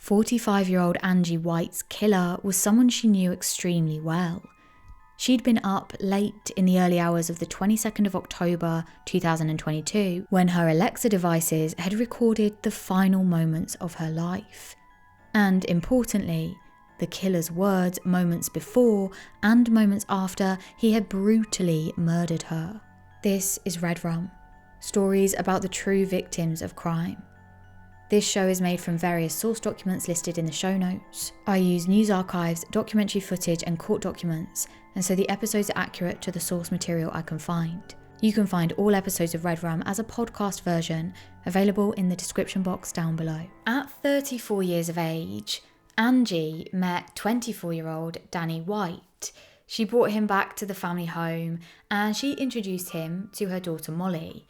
45-year-old Angie White's killer was someone she knew extremely well. She'd been up late in the early hours of the 22nd of October 2022 when her Alexa devices had recorded the final moments of her life. And importantly, the killer's words moments before and moments after he had brutally murdered her. This is Red Rum, stories about the true victims of crime. This show is made from various source documents listed in the show notes. I use news archives, documentary footage and court documents, and so the episodes are accurate to the source material I can find. You can find all episodes of Red Rum as a podcast version, available in the description box down below. At 34 years of age, Angie met 24-year-old Dany White. She brought him back to the family home and she introduced him to her daughter Molly.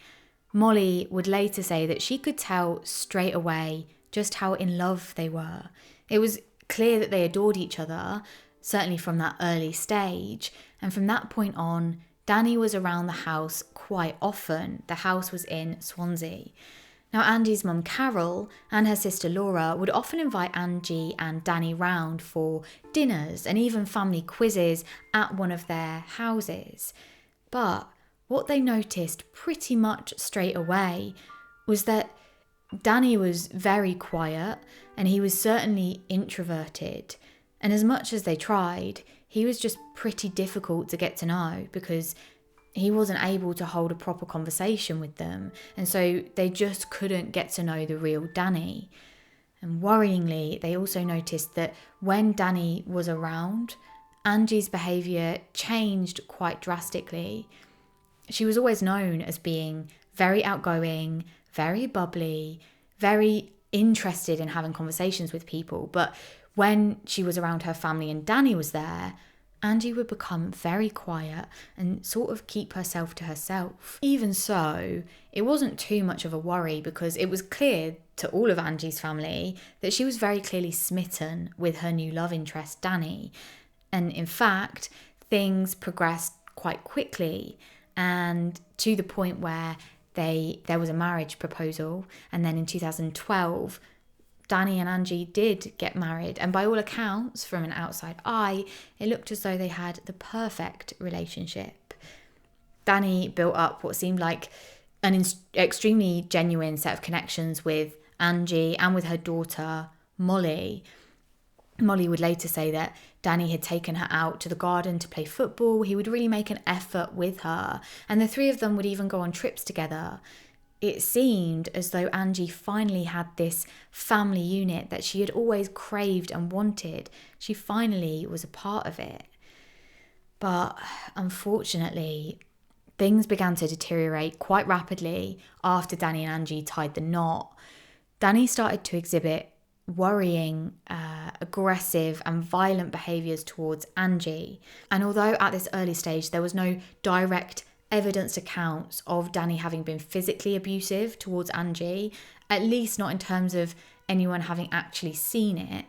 Molly would later say that she could tell straight away just how in love they were. It was clear that they adored each other, certainly from that early stage, and from that point on, Dany was around the house quite often. The house was in Swansea. Now, Angie's mum Carol and her sister Laura would often invite Angie and Dany round for dinners and even family quizzes at one of their houses. But what they noticed pretty much straight away was that Dany was very quiet and he was certainly introverted. And as much as they tried, he was just pretty difficult to get to know because he wasn't able to hold a proper conversation with them. And so they just couldn't get to know the real Dany. And worryingly, they also noticed that when Dany was around, Angie's behaviour changed quite drastically. She was always known as being very outgoing, very bubbly, very interested in having conversations with people. But when she was around her family and Dany was there, Angie would become very quiet and sort of keep herself to herself. Even so, it wasn't too much of a worry because it was clear to all of Angie's family that she was very clearly smitten with her new love interest, Dany. And in fact, things progressed quite quickly, and to the point where there was a marriage proposal, and then in 2012 Dany and Angie did get married, and by all accounts from an outside eye it looked as though they had the perfect relationship. Dany built up what seemed like an extremely genuine set of connections with Angie and with her daughter Molly. Molly would later say that Dany had taken her out to the garden to play football. He would really make an effort with her, and the three of them would even go on trips together. It seemed as though Angie finally had this family unit that she had always craved and wanted. She finally was a part of it. But unfortunately, things began to deteriorate quite rapidly after Dany and Angie tied the knot. Dany started to exhibit worrying, aggressive and violent behaviours towards Angie. And although at this early stage there was no direct evidence accounts of Dany having been physically abusive towards Angie, at least not in terms of anyone having actually seen it,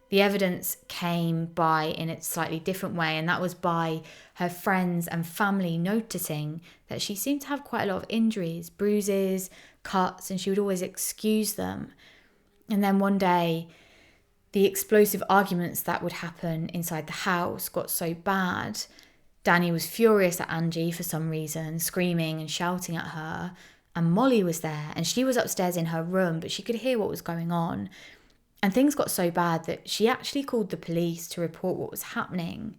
the evidence came by in a slightly different way, and that was by her friends and family noticing that she seemed to have quite a lot of injuries, bruises, cuts, and she would always excuse them. And then one day, the explosive arguments that would happen inside the house got so bad. Dany was furious at Angie for some reason, screaming and shouting at her. And Molly was there, and she was upstairs in her room, but she could hear what was going on. And things got so bad that she actually called the police to report what was happening.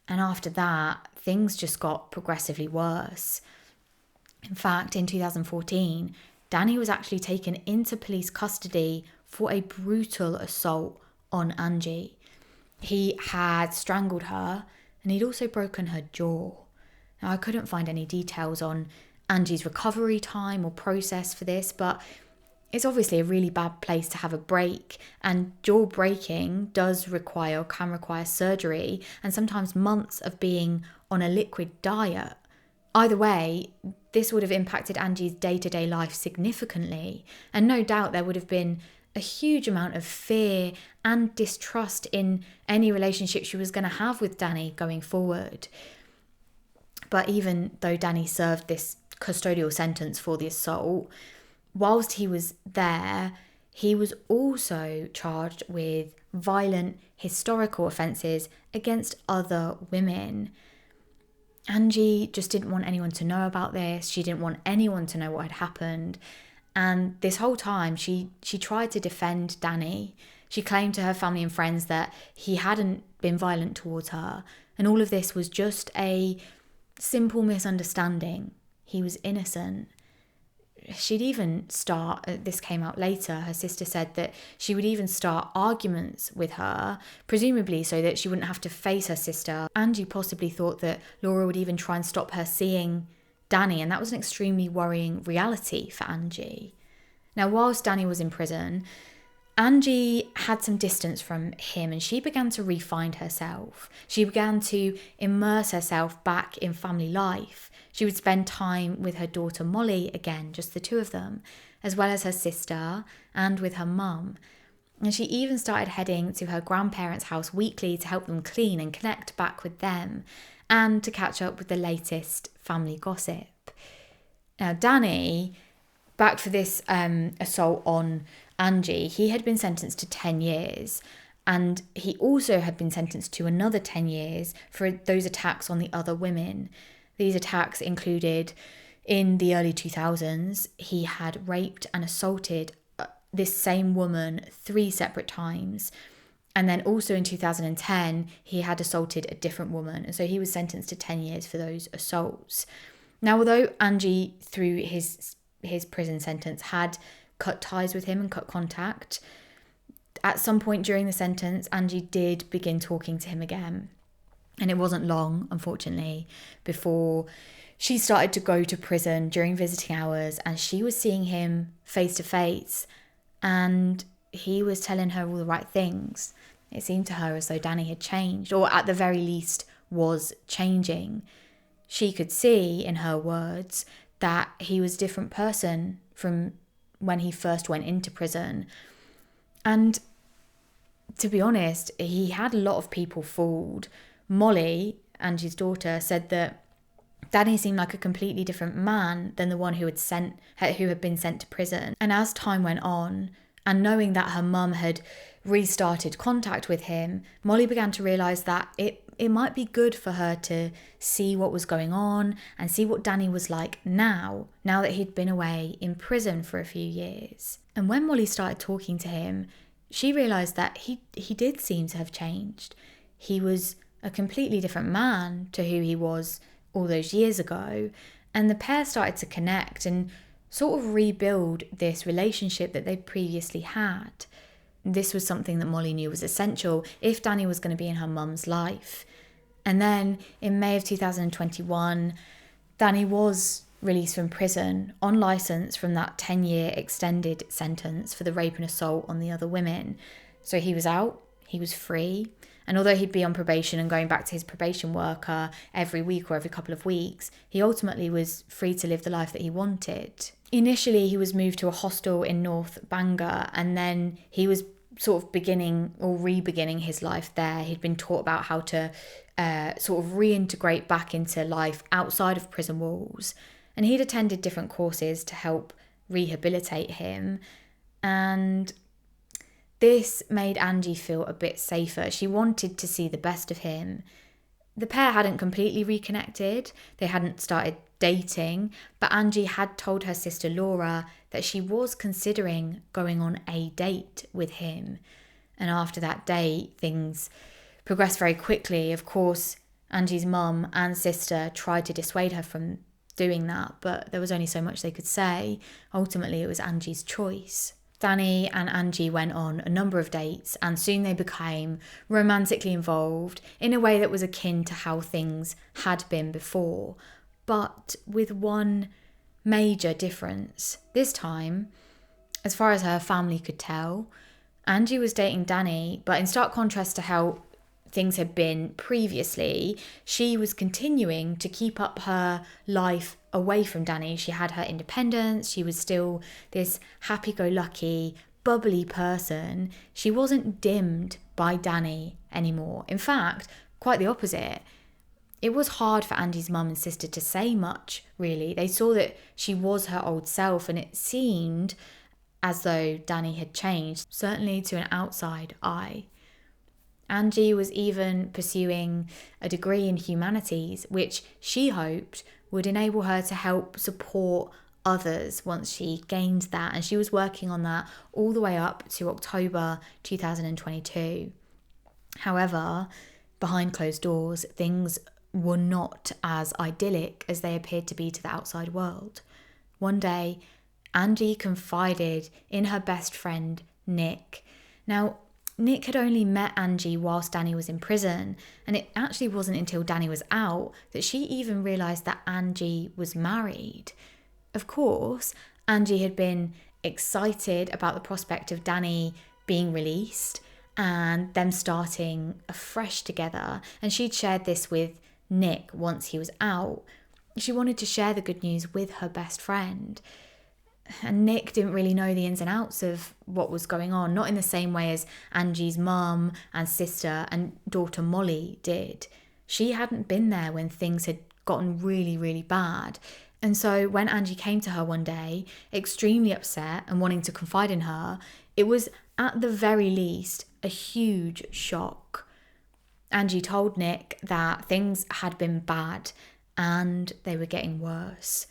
And after that, things just got progressively worse. In fact, in 2014, Dany was actually taken into police custody for a brutal assault on Angie. He had strangled her and he'd also broken her jaw. Now, I couldn't find any details on Angie's recovery time or process for this, but it's obviously a really bad place to have a break, and jaw breaking can require surgery and sometimes months of being on a liquid diet. Either way, this would have impacted Angie's day-to-day life significantly, and no doubt there would have been a huge amount of fear and distrust in any relationship she was going to have with Dany going forward. But even though Dany served this custodial sentence for the assault, whilst he was there, he was also charged with violent historical offences against other women. Angie just didn't want anyone to know about this. She didn't want anyone to know what had happened. And this whole time, she tried to defend Dany. She claimed to her family and friends that he hadn't been violent towards her. And all of this was just a simple misunderstanding. He was innocent. She'd even start, this came out later, her sister said that she would even start arguments with her, presumably so that she wouldn't have to face her sister. Angie possibly thought that Laura would even try and stop her seeing Dany, and that was an extremely worrying reality for Angie. Now, whilst Dany was in prison, Angie had some distance from him and she began to re-find herself. She began to immerse herself back in family life. She would spend time with her daughter Molly again, just the two of them, as well as her sister and with her mum. And she even started heading to her grandparents' house weekly to help them clean and connect back with them and to catch up with the latest family gossip. Now, Dany, back for this assault on Angie, he had been sentenced to 10 years and he also had been sentenced to another 10 years for those attacks on the other women. These attacks included, in the early 2000s, he had raped and assaulted this same woman 3 separate times. And then also in 2010, he had assaulted a different woman. And so he was sentenced to 10 years for those assaults. Now, although Angie, through his prison sentence, had cut ties with him and cut contact, at some point during the sentence, Angie did begin talking to him again. And it wasn't long, unfortunately, before she started to go to prison during visiting hours and she was seeing him face to face and he was telling her all the right things. It seemed to her as though Dany had changed, or at the very least was changing. She could see, in her words, that he was a different person from when he first went into prison. And to be honest, he had a lot of people fooled. Molly, Angie's daughter, said that Dany seemed like a completely different man than the one who had been sent to prison. And as time went on, and knowing that her mum had restarted contact with him, Molly began to realise that it might be good for her to see what was going on and see what Dany was like now that he'd been away in prison for a few years. And when Molly started talking to him, she realised that he did seem to have changed. He was a completely different man to who he was all those years ago. And the pair started to connect and sort of rebuild this relationship that they'd previously had. This was something that Molly knew was essential if Dany was going to be in her mum's life. And then in May of 2021, Dany was released from prison on licence from that 10-year extended sentence for the rape and assault on the other women. So he was out, he was free. And although he'd be on probation and going back to his probation worker every week or every couple of weeks, he ultimately was free to live the life that he wanted. Initially, he was moved to a hostel in North Bangor, and then he was sort of beginning or re-beginning his life there. He'd been taught about how to sort of reintegrate back into life outside of prison walls. And he'd attended different courses to help rehabilitate him. And this made Angie feel a bit safer. She wanted to see the best of him. The pair hadn't completely reconnected. They hadn't started dating, but Angie had told her sister Laura that she was considering going on a date with him. And after that date, things progressed very quickly. Of course, Angie's mum and sister tried to dissuade her from doing that, but there was only so much they could say. Ultimately, it was Angie's choice. Dany and Angie went on a number of dates and soon they became romantically involved in a way that was akin to how things had been before, but with one major difference. This time, as far as her family could tell, Angie was dating Dany, but in stark contrast to how things had been previously, she was continuing to keep up her life away from Dany. She had her independence. She was still this happy-go-lucky, bubbly person. She wasn't dimmed by Dany anymore. In fact, quite the opposite. It was hard for Angie's mum and sister to say much, really. They saw that she was her old self, and it seemed as though Dany had changed, certainly to an outside eye. Angie was even pursuing a degree in humanities, which she hoped would enable her to help support others once she gained that. And she was working on that all the way up to October 2022. However, behind closed doors, things were not as idyllic as they appeared to be to the outside world. One day, Angie confided in her best friend, Nick. Now, Nick had only met Angie whilst Dany was in prison, and it actually wasn't until Dany was out that she even realised that Angie was married. Of course, Angie had been excited about the prospect of Dany being released and them starting afresh together, and she'd shared this with Nick once he was out. She wanted to share the good news with her best friend. And Nick didn't really know the ins and outs of what was going on, not in the same way as Angie's mum and sister and daughter Molly did. She hadn't been there when things had gotten really, really bad. And so when Angie came to her one day, extremely upset and wanting to confide in her, it was at the very least a huge shock. Angie told Nick that things had been bad and they were getting worse.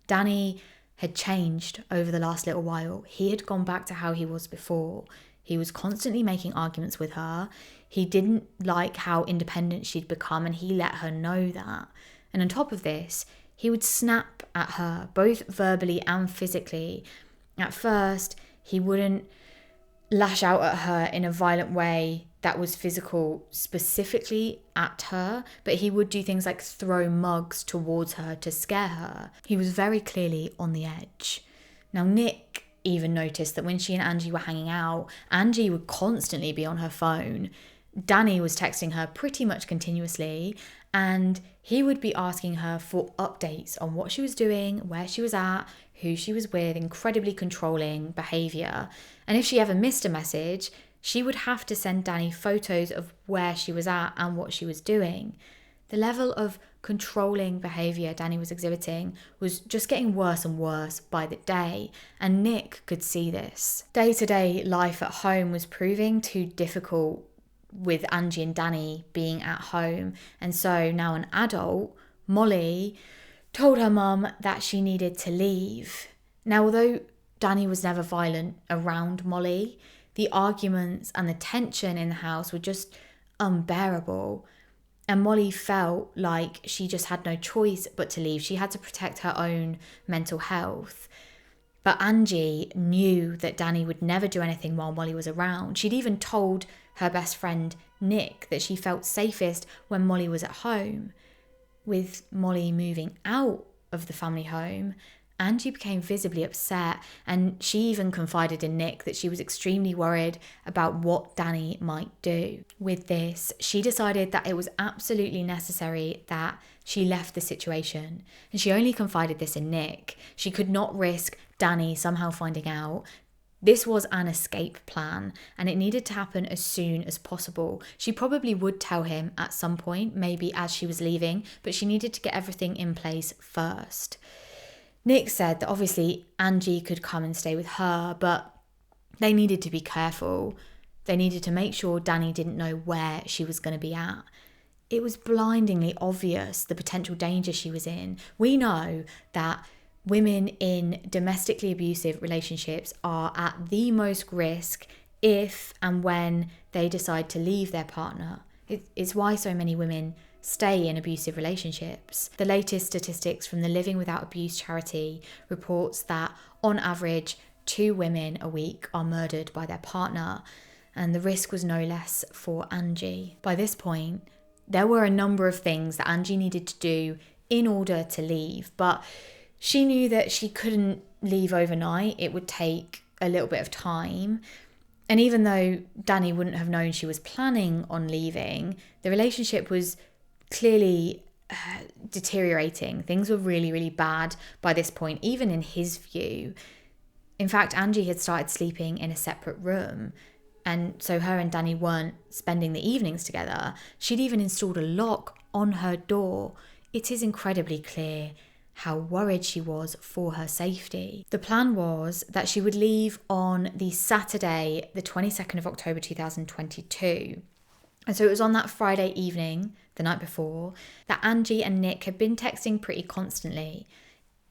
Dany had changed over the last little while. He had gone back to how he was before. He was constantly making arguments with her. He didn't like how independent she'd become, and he let her know that. And on top of this, he would snap at her, both verbally and physically. At first, he wouldn't lash out at her in a violent way that was physical specifically at her, but he would do things like throw mugs towards her to scare her. He was very clearly on the edge. Now, Nick even noticed that when she and Angie were hanging out, Angie would constantly be on her phone. Dany was texting her pretty much continuously, and he would be asking her for updates on what she was doing, where she was at, who she was with, incredibly controlling behaviour. And if she ever missed a message, she would have to send Dany photos of where she was at and what she was doing. The level of controlling behaviour Dany was exhibiting was just getting worse and worse by the day, and Nick could see this. Day-to-day life at home was proving too difficult with Angie and Dany being at home, and so now an adult, Molly told her mum that she needed to leave. Now, although Dany was never violent around Molly, the arguments and the tension in the house were just unbearable. And Molly felt like she just had no choice but to leave. She had to protect her own mental health. But Angie knew that Dany would never do anything while Molly was around. She'd even told her best friend Nick that she felt safest when Molly was at home. With Molly moving out of the family home, Angie became visibly upset, and she even confided in Nick that she was extremely worried about what Dany might do. With this, she decided that it was absolutely necessary that she left the situation, and she only confided this in Nick. She could not risk Dany somehow finding out. This was an escape plan, and it needed to happen as soon as possible. She probably would tell him at some point, maybe as she was leaving, but she needed to get everything in place first. Nick said that obviously Angie could come and stay with her, but they needed to be careful. They needed to make sure Dany didn't know where she was going to be at. It was blindingly obvious the potential danger she was in. We know that women in domestically abusive relationships are at the most risk if and when they decide to leave their partner. It's why so many women stay in abusive relationships. The latest statistics from the Living Without Abuse charity reports that on average 2 women a week are murdered by their partner, and the risk was no less for Angie. By this point, there were a number of things that Angie needed to do in order to leave, but she knew that she couldn't leave overnight. It would take a little bit of time. And even though Dany wouldn't have known she was planning on leaving, the relationship was clearly deteriorating. Things were really, really bad by this point, even in his view. In fact, Angie had started sleeping in a separate room, and so her and Dany weren't spending the evenings together. She'd even installed a lock on her door. It is incredibly clear how worried she was for her safety. The plan was that she would leave on the Saturday, the 22nd of October 2022. And so it was on that Friday evening, the night before, that Angie and Nick had been texting pretty constantly.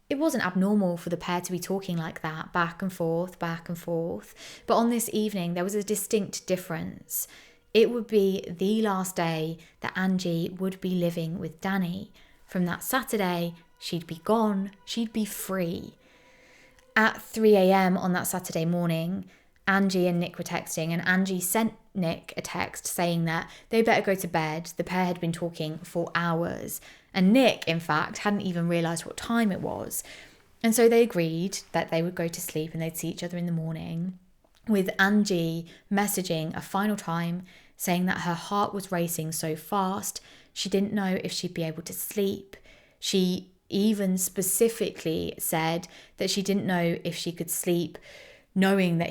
It wasn't abnormal for the pair to be talking like that, back and forth. But on this evening, there was a distinct difference. It would be the last day that Angie would be living with Dany. From that Saturday, she'd be gone, she'd be free. At 3 a.m. on that Saturday morning, Angie and Nick were texting, and Angie sent Nick a text saying that they better go to bed. The pair had been talking for hours, and Nick, in fact, hadn't even realised what time it was. And so they agreed that they would go to sleep and they'd see each other in the morning, with Angie messaging a final time saying that her heart was racing so fast she didn't know if she'd be able to sleep. She even specifically said that she didn't know if she could sleep knowing that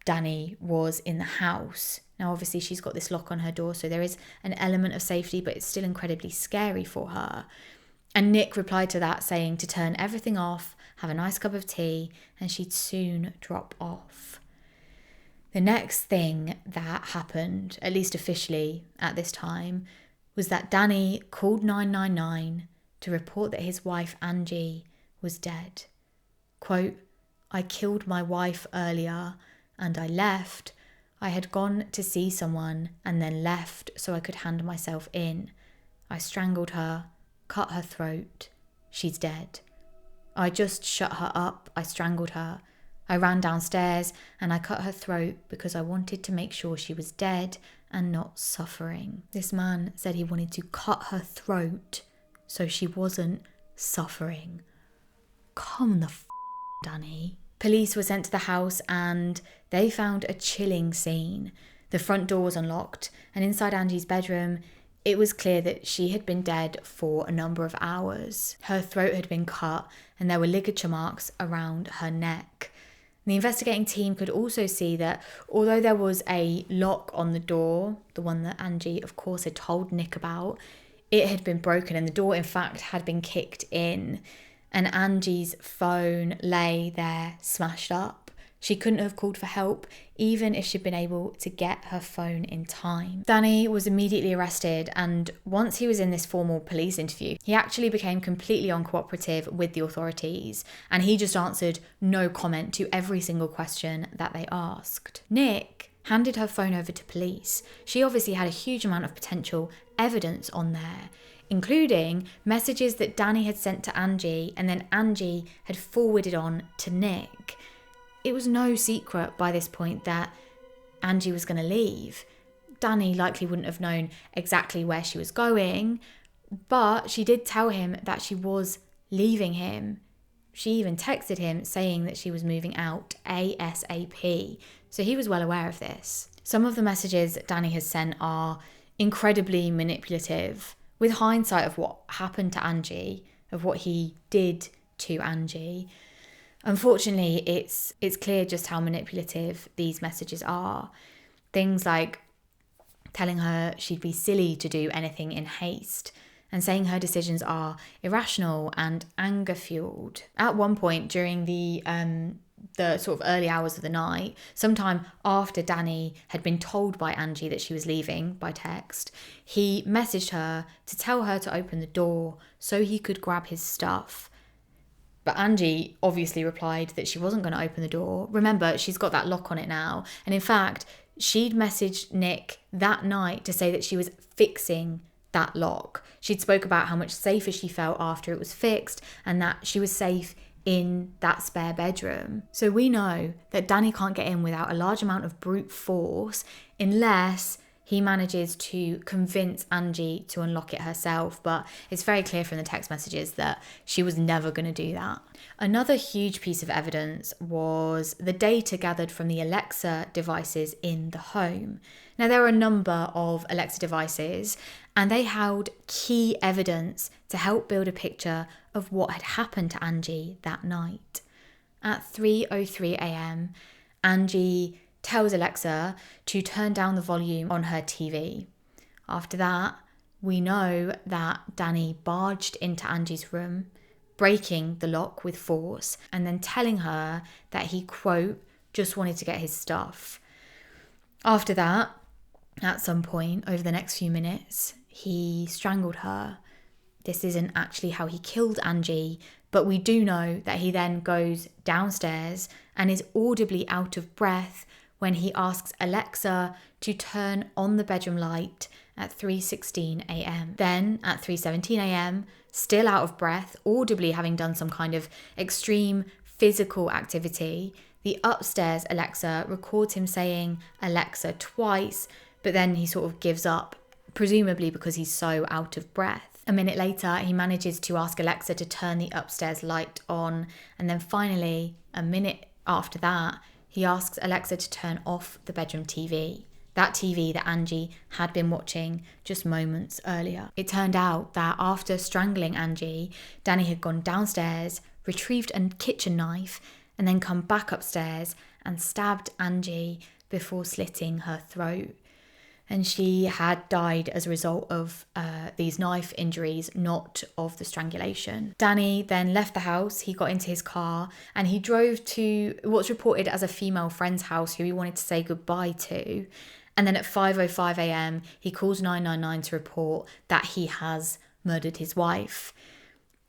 Dany was in the house. Now, obviously, she's got this lock on her door, so there is an element of safety, but it's still incredibly scary for her. And Nick replied to that saying to turn everything off, have a nice cup of tea, and she'd soon drop off. The next thing that happened, at least officially at this time, was that Dany called 999 to report that his wife Angie was dead. Quote, "I killed my wife earlier and I left. I had gone to see someone and then left so I could hand myself in. I strangled her, cut her throat. She's dead. I just shut her up. I strangled her. I ran downstairs and I cut her throat because I wanted to make sure she was dead and not suffering." This man said he wanted to cut her throat so she wasn't suffering. Come the Dany. Police were sent to the house and they found a chilling scene. The front door was unlocked, and inside Angie's bedroom, it was clear that she had been dead for a number of hours. Her throat had been cut and there were ligature marks around her neck. The investigating team could also see that although there was a lock on the door, the one that Angie, of course, had told Nick about, it had been broken and the door, in fact, had been kicked in. And Angie's phone lay there smashed up. She couldn't have called for help, even if she'd been able to get her phone in time. Dany was immediately arrested, and once he was in this formal police interview, he actually became completely uncooperative with the authorities, and he just answered no comment to every single question that they asked. Nick handed her phone over to police. She obviously had a huge amount of potential evidence on there, including messages that Dany had sent to Angie and then Angie had forwarded on to Nick. It was no secret by this point that Angie was going to leave. Dany likely wouldn't have known exactly where she was going, but she did tell him that she was leaving him. She even texted him saying that she was moving out ASAP, so he was well aware of this. Some of the messages Dany has sent are incredibly manipulative. With hindsight of what happened to Angie, of what he did to Angie, unfortunately, it's clear just how manipulative these messages are. Things like telling her she'd be silly to do anything in haste, and saying her decisions are irrational and anger-fueled. At one point during the sort of early hours of the night, sometime after Dany had been told by Angie that she was leaving by text, he messaged her to tell her to open the door so he could grab his stuff. But Angie obviously replied that she wasn't going to open the door. Remember, she's got that lock on it now. And in fact, she'd messaged Nick that night to say that she was fixing that lock. She'd spoke about how much safer she felt after it was fixed and that she was safe in that spare bedroom. So we know that Dany can't get in without a large amount of brute force unless he manages to convince Angie to unlock it herself, but it's very clear from the text messages that she was never going to do that. Another huge piece of evidence was the data gathered from the Alexa devices in the home. Now, there are a number of Alexa devices, and they held key evidence to help build a picture of what had happened to Angie that night. At 3:03 a.m, Angie tells Alexa to turn down the volume on her TV. After that, we know that Dany barged into Angie's room, breaking the lock with force and then telling her that he, quote, just wanted to get his stuff. After that, at some point over the next few minutes, he strangled her. This isn't actually how he killed Angie, but we do know that he then goes downstairs and is audibly out of breath when he asks Alexa to turn on the bedroom light at 3:16 a.m. Then at 3:17 a.m, still out of breath, audibly having done some kind of extreme physical activity, the upstairs Alexa records him saying Alexa twice, but then he sort of gives up, presumably because he's so out of breath. A minute later, he manages to ask Alexa to turn the upstairs light on, and then finally, a minute after that, he asks Alexa to turn off the bedroom TV. That TV that Angie had been watching just moments earlier. It turned out that after strangling Angie, Dany had gone downstairs, retrieved a kitchen knife, and then come back upstairs and stabbed Angie before slitting her throat. And she had died as a result of these knife injuries, not of the strangulation. Dany then left the house, he got into his car, and he drove to what's reported as a female friend's house who he wanted to say goodbye to. And then at 5:05 a.m, he calls 999 to report that he has murdered his wife.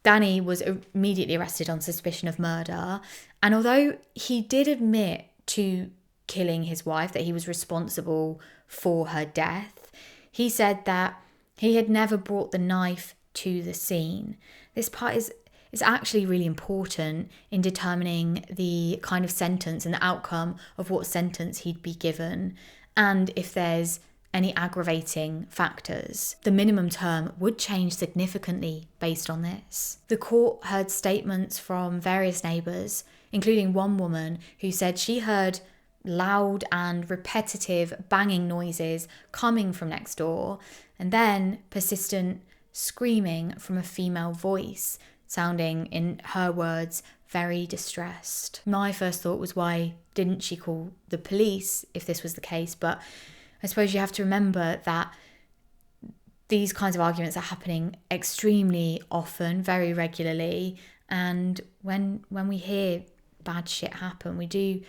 Dany was immediately arrested on suspicion of murder. And although he did admit to killing his wife, that he was responsible for her death, he said that he had never brought the knife to the scene. This part is actually really important in determining the kind of sentence and the outcome of what sentence he'd be given, and if there's any aggravating factors. The minimum term would change significantly based on this. The court heard statements from various neighbours, including one woman who said she heard loud and repetitive banging noises coming from next door, and then persistent screaming from a female voice, sounding, in her words, very distressed. My first thought was, why didn't she call the police if this was the case? But I suppose you have to remember that these kinds of arguments are happening extremely often, very regularly, and when we hear bad shit happen, we do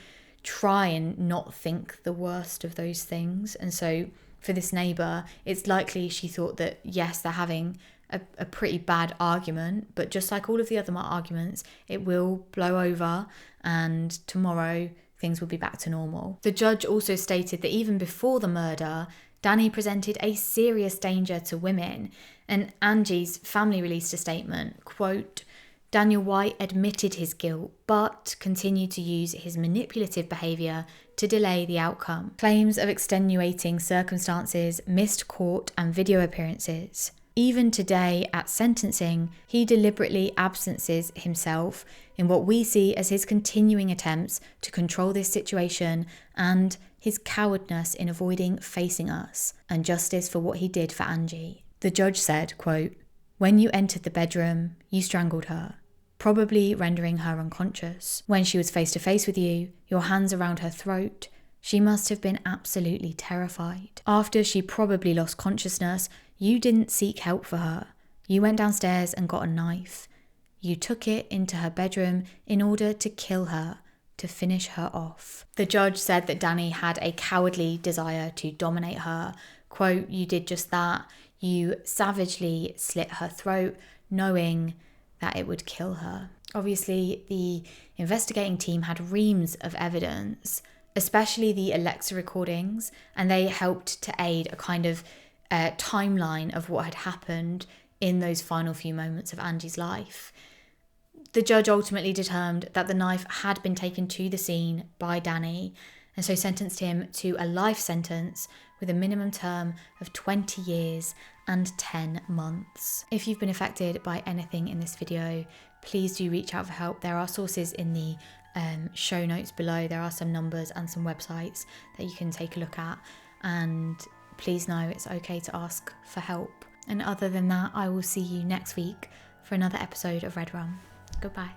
try and not think the worst of those things. And so for this neighbour, it's likely she thought that, yes, they're having a pretty bad argument, but just like all of the other arguments, it will blow over and tomorrow things will be back to normal. The judge also stated that even before the murder, Dany presented a serious danger to women, and Angie's family released a statement, quote, Daniel White admitted his guilt, but continued to use his manipulative behaviour to delay the outcome. Claims of extenuating circumstances, missed court and video appearances. Even today at sentencing, he deliberately absences himself in what we see as his continuing attempts to control this situation and his cowardness in avoiding facing us and justice for what he did for Angie. The judge said, quote, when you entered the bedroom, you strangled her, probably rendering her unconscious. When she was face to face with you, your hands around her throat, she must have been absolutely terrified. After she probably lost consciousness, you didn't seek help for her. You went downstairs and got a knife. You took it into her bedroom in order to kill her, to finish her off. The judge said that Dany had a cowardly desire to dominate her. Quote, you did just that. You savagely slit her throat, knowing that it would kill her. Obviously, the investigating team had reams of evidence, especially the Alexa recordings, and they helped to aid a kind of timeline of what had happened in those final few moments of Angie's life. The judge ultimately determined that the knife had been taken to the scene by Dany, and so sentenced him to a life sentence with a minimum term of 20 years and 10 months. If you've been affected by anything in this video, please do reach out for help. There are sources in the show notes below. There are some numbers and some websites that you can take a look at, and please know it's okay to ask for help. And other than that, I will see you next week for another episode of Red Rum. Goodbye.